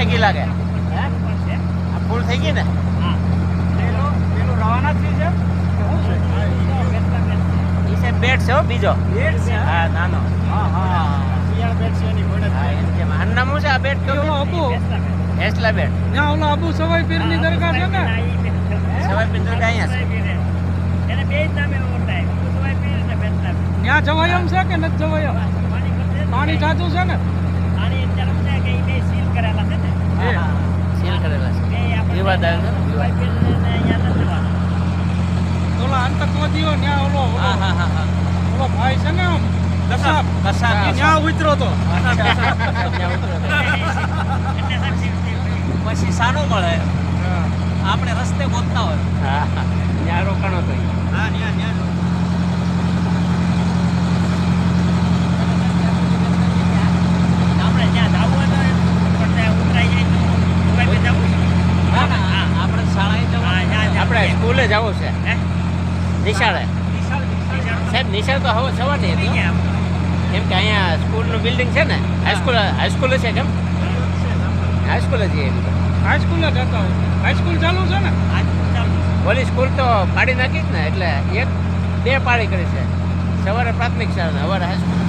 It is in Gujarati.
થઈ ગઈ લાગે. આ ફૂલ થઈ ગઈ ને. પેલું રવાના થઈ છે ઈ છે બેટ છે હો બીજો. હા નાનો. શિયાળ બેટ છે એની ઘોડે હા એમ છે. આનું નામ શું છે આ બેટ? ઓલો અબુ હેસલા બેટ. ત્યાં ઓલો અબુ સવાઈ પીરની દરગાહ છે ને સવાઈ પીર દરગાહ અહીંયા છે. ત્યાં જવાય એમ છે કે નથી જવાય એમ? પાણી ટાચું છે ને સીલ કરેલા છે. વિવાદ આવ્યો છે. ઓલા આતંકવાદીઓ ત્યાં ઓલો ઓલો ભાઈ છે ને આમ કસાબ કસાબ. ત્યાં ઉતરો તો પછી સારું મળે. આપણે રસ્તે ગોતતા હોય. હા ત્યાં રોકાણો તો. હા ત્યાં આપણે જ્યાં જવું હોય તો ઉતરાઈ જાય તો આપણે શાળાએ જવું. આપણે સ્કૂલે જવું છે. નિશાળે સાહેબ નિશાળ તો હવે સવારની હતી કેમ કે અહીંયા સ્કૂલનું બિલ્ડિંગ છે ને હાઈસ્કૂલ છે કેમ હાઈસ્કૂલ જ હાઈસ્કૂલ જ હતા હાઈસ્કૂલ ચાલુ છે ને ઓલી સ્કૂલ તો પાડી નાખી જ ને એટલે 2 પાડી કરી છે. સવારે પ્રાથમિક શાળા સવારે હાઈસ્કૂલ.